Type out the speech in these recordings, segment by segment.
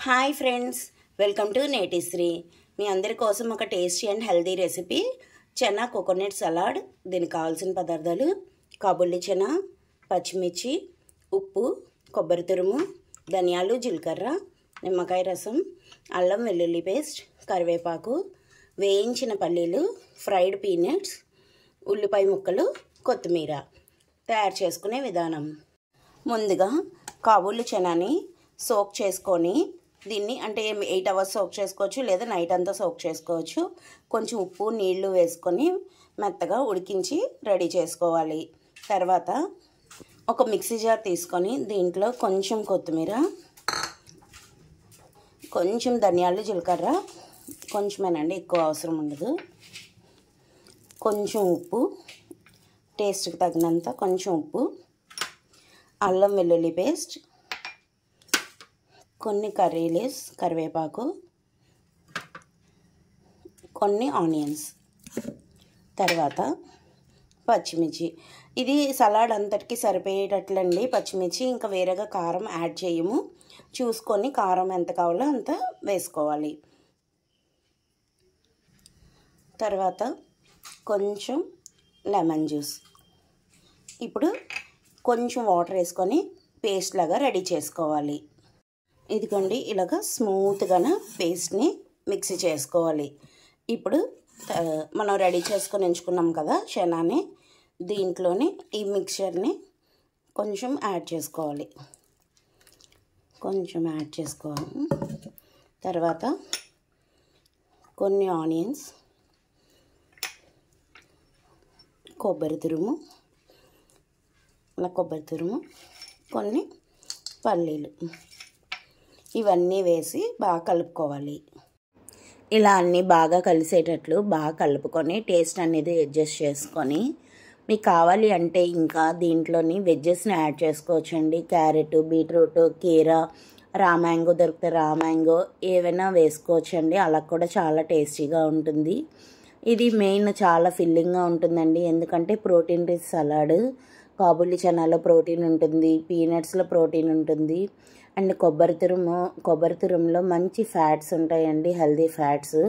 Hi friends, welcome to Netishree. మీ అందరి కోసం ఒక tasty and healthy recipe chana coconut salad. దీనికి కావాల్సిన పదార్థాలు: కాబుల్లి చనా, పచ్చిమిర్చి, ఉప్పు, కొబ్బరి తురుము, ధనియాలు, జీలకర్ర, నిమ్మకాయ రసం, అల్లం వెల్లుల్లి పేస్ట్, కరివేపాకు, వేయించిన పల్లీలు, ఫ్రైడ్ పీనట్స్, ఉల్లిపాయ ముక్కలు, కొత్తిమీర. తయారు చేసుకునే విధానం: ముందుగా కాబుల్లి చనాని సోక్ చేసుకొని దీన్ని 8 అవర్స్ సోక్ చేసుకోవచ్చు, లేదా నైట్ అంతా సోక్ చేసుకోవచ్చు. కొంచెం ఉప్పు నీళ్లు వేసుకొని మెత్తగా ఉడికించి రెడీ చేసుకోవాలి. తర్వాత ఒక మిక్సీ జార్ తీసుకొని దీంట్లో కొంచెం కొత్తిమీర, కొంచెం ధనియాలు, జీలకర్ర, కొంచెమేనండి, ఎక్కువ అవసరం ఉండదు, కొంచెం ఉప్పు, టేస్ట్కి తగినంత కొంచెం ఉప్పు, అల్లం వెల్లుల్లి పేస్ట్, కొన్ని కర్రీ లీవ్స్, కరివేపాకు, కొన్ని ఆనియన్స్, తర్వాత పచ్చిమిర్చి. ఇది సలాడ్ అంతటికి సరిపోయేటట్లండి పచ్చిమిర్చి. ఇంకా వేరేగా కారం యాడ్ చేయము. చూసుకొని కారం ఎంత కావాలో అంత వేసుకోవాలి. తర్వాత కొంచెం లెమన్ జ్యూస్. ఇప్పుడు కొంచెం వాటర్ వేసుకొని పేస్ట్ లాగా రెడీ చేసుకోవాలి. ఇదిగోండి, ఇలాగ స్మూత్గా పేస్ట్ని మిక్సీ చేసుకోవాలి. ఇప్పుడు మనం రెడీ చేసుకొని ఉంచుకున్నాం కదా చనాని, దీంట్లోని ఈ మిక్చర్ని కొంచెం యాడ్ చేసుకోవాలి. తర్వాత కొన్ని ఆనియన్స్, కొబ్బరి తురుము, కొన్ని పల్లీలు, ఇవన్నీ వేసి బాగా కలుపుకోవాలి. ఇలా అన్నీ బాగా కలిసేటట్లు బాగా కలుపుకొని టేస్ట్ అనేది అడ్జస్ట్ చేసుకొని, మీకు కావాలి అంటే ఇంకా దీంట్లోని వెజ్జెస్ని యాడ్ చేసుకోవచ్చండి. క్యారెట్, బీట్రూట్, కీరా, రామ్యాంగో దొరికితే రామ్యాంగో ఏవైనా వేసుకోవచ్చండి. అలా కూడా చాలా టేస్టీగా ఉంటుంది. ఇది మెయిన్ చాలా ఫిల్లింగ్గా ఉంటుందండి, ఎందుకంటే ప్రోటీన్ రిచ్ సలాడ్. కాబుల్లి చనాలో ప్రోటీన్ ఉంటుంది, పీనట్స్లో ప్రోటీన్ ఉంటుంది, అండ్ కొబ్బరి తురుములో మంచి ఫ్యాట్స్ ఉంటాయండి, హెల్దీ ఫ్యాట్స్.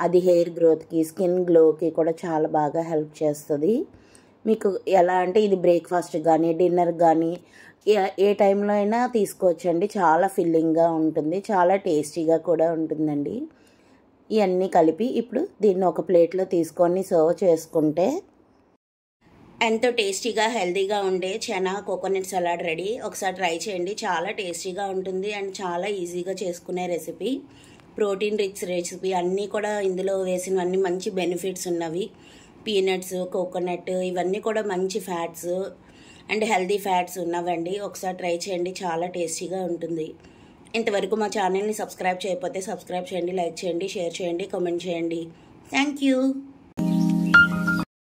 అది హెయిర్ గ్రోత్కి, స్కిన్ గ్లోకి కూడా చాలా బాగా హెల్ప్ చేస్తుంది. మీకు ఎలా అంటే ఇది బ్రేక్ఫాస్ట్ కానీ డిన్నర్ కానీ ఏ టైంలో అయినా తీసుకోవచ్చండి. చాలా ఫిల్లింగ్గా ఉంటుంది, చాలా టేస్టీగా కూడా ఉంటుందండి. ఇవన్నీ కలిపి ఇప్పుడు దీన్ని ఒక ప్లేట్లో తీసుకొని సర్వ్ చేసుకుంటే ఎంతో టేస్టీగా హెల్తీగా ఉండే చనా కోకోనట్ సలాడ్ రెడీ. ఒకసారి ట్రై చేయండి, చాలా టేస్టీగా ఉంటుంది అండ్ చాలా ఈజీగా చేసుకునే రెసిపీ. Protein rich recipe. అన్నీ కూడా ఇందులో వేసినవన్నీ మంచి బెనిఫిట్స్ ఉన్నవి. పీనట్స్, కోకోనట్ ఇవన్నీ కూడా మంచి ఫ్యాట్స్ అండ్ హెల్తీ ఫ్యాట్స్ ఉన్నవండి. ఒకసారి ట్రై చేయండి, చాలా టేస్టీగా ఉంటుంది. ఇంతవరకు మా ఛానల్ని సబ్స్క్రైబ్ చేయకపోతే సబ్స్క్రైబ్ చేయండి, లైక్ చేయండి, షేర్ చేయండి, కామెంట్ చేయండి. Thank you.